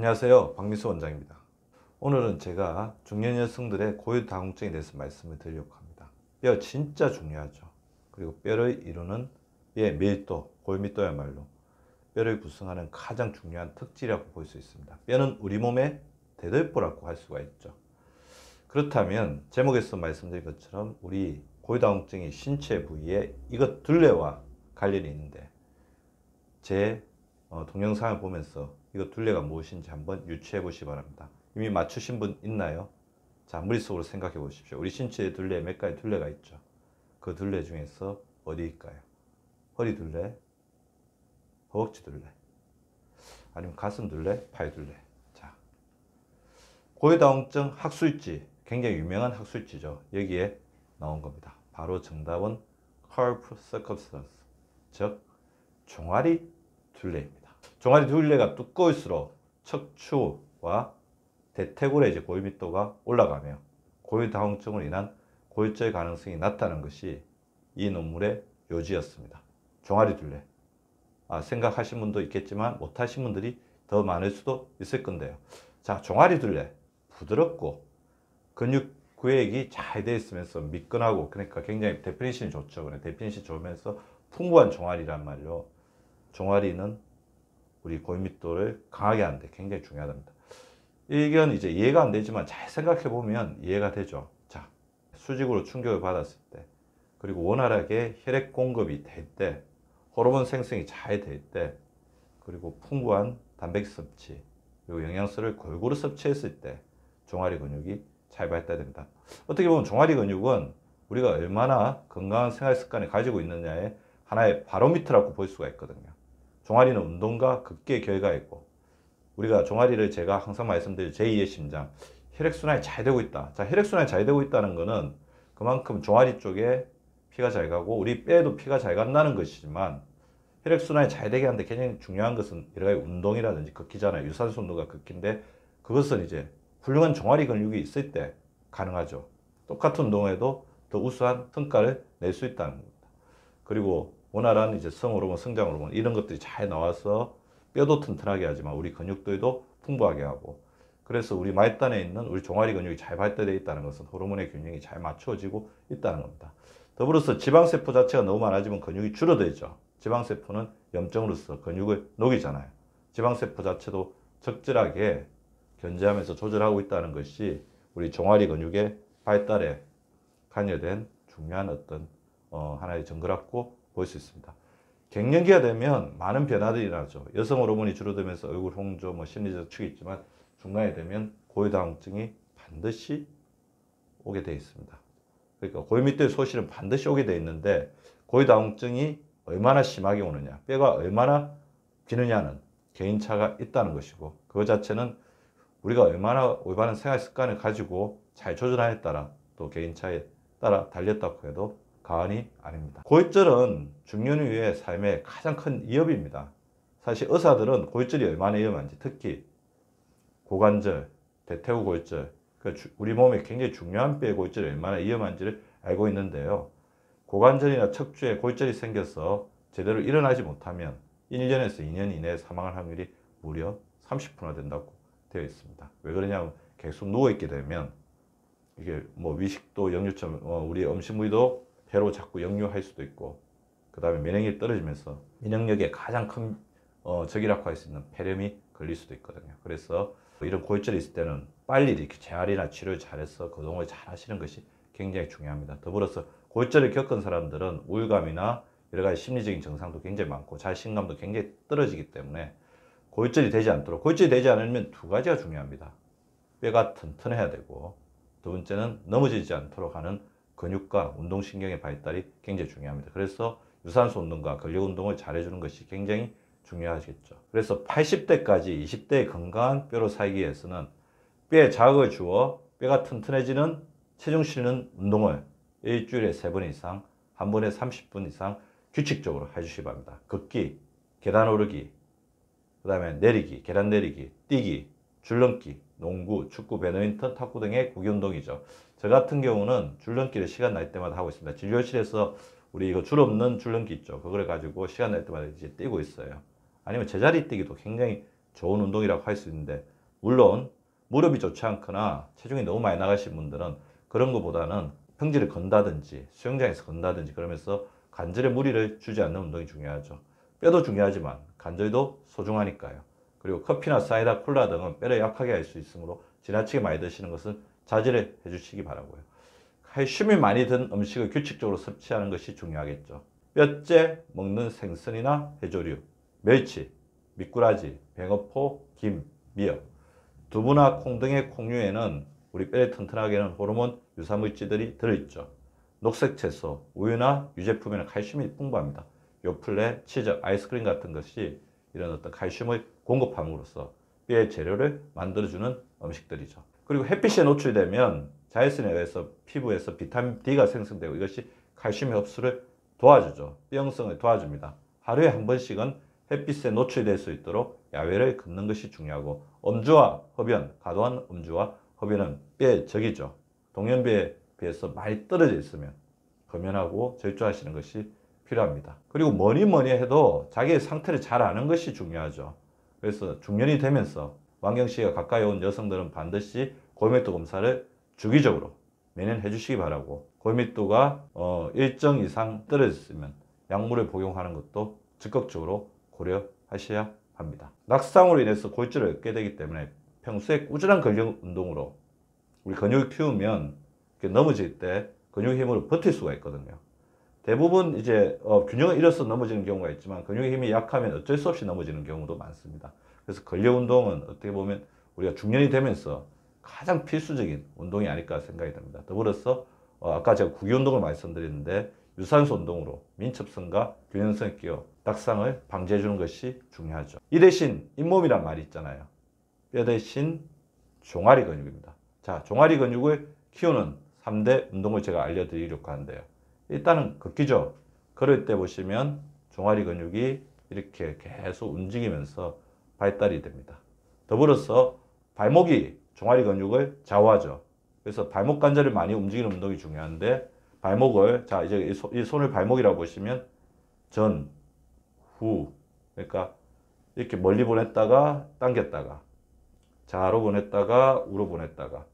안녕하세요, 박미수 원장입니다. 오늘은 제가 중년 여성들의 고유당혹증에 대해서 말씀을 드리려고 합니다. 뼈 진짜 중요하죠. 그리고 뼈를 이루는 뼈의 밀도, 골밀도야말로 뼈를 구성하는 가장 중요한 특질이라고 볼 수 있습니다. 뼈는 우리 몸의 대들보라고 할 수가 있죠. 그렇다면 제목에서 말씀드린 것처럼 우리 고유당혹증이 신체 부위에 이것 둘레와 관련이 있는데 제 동영상을 보면서 이거 둘레가 무엇인지 한번 유추해 보시기 바랍니다. 이미 맞추신 분 있나요? 자, 머릿속으로 생각해 보십시오. 우리 신체의 둘레에 몇 가지 둘레가 있죠. 그 둘레 중에서 어디일까요? 허리 둘레, 허벅지 둘레, 아니면 가슴 둘레, 팔 둘레. 자, 고유당혹증 학술지, 굉장히 유명한 학술지죠. 여기에 나온 겁니다. 바로 정답은 curve circumference, 즉 종아리 둘레입니다. 종아리 둘레가 두꺼울수록 척추와 대퇴골의 이제 골밀도가 올라가며 고유당혹증으로 인한 골절 가능성이 낮다는 것이 이 논문의 요지였습니다. 종아리 둘레. 생각하신 분도 있겠지만 못하신 분들이 더 많을 수도 있을 건데요. 자, 종아리 둘레. 부드럽고 근육 구획이 잘 되어 있으면서 미끈하고, 그러니까 굉장히 데피니션이 좋죠. 그래, 데피니션이 좋으면서 풍부한 종아리란 말이요. 종아리는 우리 골밀도를 강하게 하는데 굉장히 중요하답니다. 이건 이제 이해가 안 되지만 잘 생각해 보면 이해가 되죠. 자, 수직으로 충격을 받았을 때, 그리고 원활하게 혈액 공급이 될 때, 호르몬 생성이 잘 될 때, 그리고 풍부한 단백질 섭취, 그리고 영양소를 골고루 섭취했을 때 종아리 근육이 잘 발달됩니다. 어떻게 보면 종아리 근육은 우리가 얼마나 건강한 생활 습관을 가지고 있느냐의 하나의 바로미터라고 볼 수가 있거든요. 종아리는 운동과 극기의 결과이고, 우리가 종아리를 제가 항상 말씀드린 제2의 심장, 혈액순환이 잘 되고 있다. 자, 혈액순환이 잘 되고 있다는 것은 그만큼 종아리 쪽에 피가 잘 가고 우리 뼈에도 피가 잘 간다는 것이지만, 혈액순환이 잘 되게 하는데 굉장히 중요한 것은 여러 가지 운동이라든지 극기잖아요. 유산소 운동과 극기인데, 그것은 이제 훌륭한 종아리 근육이 있을 때 가능하죠. 똑같은 운동에도 더 우수한 성과를 낼 수 있다는 겁니다. 그리고 원활한 이제 성호르몬, 성장호르몬 이런 것들이 잘 나와서 뼈도 튼튼하게 하지만 우리 근육들도 풍부하게 하고, 그래서 우리 말단에 있는 우리 종아리 근육이 잘 발달되어 있다는 것은 호르몬의 균형이 잘 맞춰지고 있다는 겁니다. 더불어서 지방세포 자체가 너무 많아지면 근육이 줄어들죠. 지방세포는 염증으로서 근육을 녹이잖아요. 지방세포 자체도 적절하게 견제하면서 조절하고 있다는 것이 우리 종아리 근육의 발달에 관여된 중요한 어떤 하나의 증거라고 볼 수 있습니다. 갱년기가 되면 많은 변화들이 일어나죠. 여성 호르몬이 줄어들면서 얼굴 홍조, 심리적 축이 있지만 중간에 되면 고유당혹증이 반드시 오게 되어 있습니다. 그러니까 골밀도의 소실은 반드시 오게 되어 있는데, 고유당혹증이 얼마나 심하게 오느냐, 뼈가 얼마나 기느냐는 개인차가 있다는 것이고, 그것 자체는 우리가 얼마나 올바른 생활 습관을 가지고 잘 조절하느냐에 따라 또 개인차에 따라 달렸다고 해도 과언이 아닙니다. 골절은 중년 이후의 삶의 가장 큰 위협입니다. 사실 의사들은 골절이 얼마나 위험한지, 특히 고관절, 대퇴후 골절, 우리 몸에 굉장히 중요한 뼈의 골절이 얼마나 위험한지를 알고 있는데요. 고관절이나 척추에 골절이 생겨서 제대로 일어나지 못하면 1년에서 2년 이내에 사망할 확률이 무려 30%나 된다고 되어 있습니다. 왜 그러냐면 계속 누워있게 되면 이게 위식도 역류처럼 우리 음식 부위도 폐로 자꾸 역류할 수도 있고, 그 다음에 면역력이 떨어지면서 면역력에 가장 큰 적이라고 할 수 있는 폐렴이 걸릴 수도 있거든요. 그래서 이런 골절이 있을 때는 빨리 이렇게 재활이나 치료를 잘해서 거동을 잘 하시는 것이 굉장히 중요합니다. 더불어서 골절을 겪은 사람들은 우울감이나 여러 가지 심리적인 증상도 굉장히 많고 자신감도 굉장히 떨어지기 때문에 골절이 되지 않도록, 골절이 되지 않으면 두 가지가 중요합니다. 뼈가 튼튼해야 되고, 두 번째는 넘어지지 않도록 하는 근육과 운동신경의 발달이 굉장히 중요합니다. 그래서 유산소 운동과 근력 운동을 잘해주는 것이 굉장히 중요하겠죠. 그래서 80대까지 20대의 건강한 뼈로 살기 위해서는 뼈에 자극을 주어 뼈가 튼튼해지는 체중 실는 운동을 일주일에 3번 이상, 한 번에 30분 이상 규칙적으로 해주시기 바랍니다. 걷기, 계단 오르기, 그 다음에 내리기, 계단 내리기, 뛰기, 줄넘기, 농구, 축구, 배드민턴, 탁구 등의 구기 운동이죠. 저 같은 경우는 줄넘기를 시간 날 때마다 하고 있습니다. 진료실에서 우리 이거 줄 없는 줄넘기 있죠. 그걸 가지고 시간 날 때마다 이제 뛰고 있어요. 아니면 제자리 뛰기도 굉장히 좋은 운동이라고 할 수 있는데, 물론 무릎이 좋지 않거나 체중이 너무 많이 나가신 분들은 그런 것보다는 평지를 건다든지 수영장에서 건다든지 그러면서 관절에 무리를 주지 않는 운동이 중요하죠. 뼈도 중요하지만 관절도 소중하니까요. 그리고 커피나 사이다, 콜라 등은 뼈를 약하게 할 수 있으므로 지나치게 많이 드시는 것은 자제를 해주시기 바라고요. 칼슘이 많이 든 음식을 규칙적으로 섭취하는 것이 중요하겠죠. 뼈째 먹는 생선이나 해조류, 멸치, 미꾸라지, 뱅어포, 김, 미역, 두부나 콩 등의 콩류에는 우리 뼈를 튼튼하게 하는 호르몬 유사물질들이 들어있죠. 녹색 채소, 우유나 유제품에는 칼슘이 풍부합니다. 요플레, 치즈, 아이스크림 같은 것이 이런 어떤 칼슘을 공급함으로써 뼈의 재료를 만들어주는 음식들이죠. 그리고 햇빛에 노출되면 자외선에 의해서 피부에서 비타민 D가 생성되고 이것이 칼슘 흡수를 도와주죠. 뼈 형성을 도와줍니다. 하루에 한 번씩은 햇빛에 노출될 수 있도록 야외를 걷는 것이 중요하고, 음주와 흡연, 과도한 음주와 흡연은 뼈의 적이죠. 동년배에 비해서 많이 떨어져 있으면 금연하고 절주하시는 것이 필요합니다. 그리고 뭐니 해도 자기의 상태를 잘 아는 것이 중요하죠. 그래서 중년이 되면서 만경씨가 가까이 온 여성들은 반드시 골밀도 검사를 주기적으로 매년 해주시기 바라고, 골밀도가 일정 이상 떨어졌으면 약물을 복용하는 것도 적극적으로 고려하셔야 합니다. 낙상으로 인해서 골절을 얻게 되기 때문에 평소에 꾸준한 근력 운동으로 우리 근육을 키우면 넘어질 때 근육 힘으로 버틸 수가 있거든요. 대부분 이제 균형을 잃어서 넘어지는 경우가 있지만 근육의 힘이 약하면 어쩔 수 없이 넘어지는 경우도 많습니다. 그래서 근력 운동은 어떻게 보면 우리가 중년이 되면서 가장 필수적인 운동이 아닐까 생각이 듭니다. 더불어서 아까 제가 구기 운동을 말씀드렸는데 유산소 운동으로 민첩성과 균형성을 끼워 낙상을 방지해 주는 것이 중요하죠. 이 대신 잇몸이란 말이 있잖아요. 뼈 대신 종아리 근육입니다. 자, 종아리 근육을 키우는 3대 운동을 제가 알려드리려고 하는데요. 일단은 걷기죠. 걸을 때 보시면 종아리 근육이 이렇게 계속 움직이면서 발달이 됩니다. 더불어서 발목이 종아리 근육을 좌우하죠. 그래서 발목 관절을 많이 움직이는 운동이 중요한데, 발목을, 자, 이제 이 손을 발목이라고 보시면 전, 후, 그러니까 이렇게 멀리 보냈다가 당겼다가, 좌로 보냈다가 우로 보냈다가,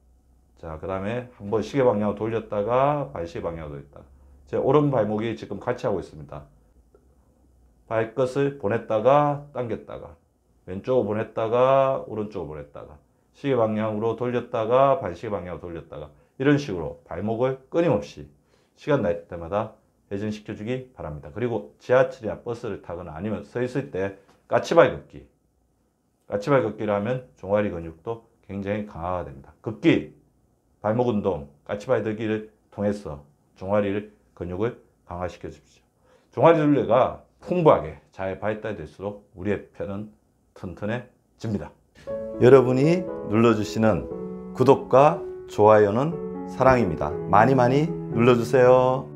자, 그 다음에 한번 시계 방향으로 돌렸다가 반시계 방향으로 돌렸다가, 제 오른 발목이 지금 같이 하고 있습니다. 발끝을 보냈다가 당겼다가, 왼쪽으로 보냈다가 오른쪽으로 보냈다가, 시계 방향으로 돌렸다가 반시계 방향으로 돌렸다가, 이런 식으로 발목을 끊임없이 시간 날 때마다 회전시켜주기 바랍니다. 그리고 지하철이나 버스를 타거나 아니면 서 있을 때 까치발 걷기, 까치발 걷기를 하면 종아리 근육도 굉장히 강화가 됩니다. 걷기, 발목 운동, 까치발 들기를 통해서 종아리 근육을 강화시켜 주십시오. 종아리 둘레가 풍부하게 잘 발달될수록 우리의 뼈는 튼튼해집니다. 여러분이 눌러주시는 구독과 좋아요는 사랑입니다. 많이 눌러주세요.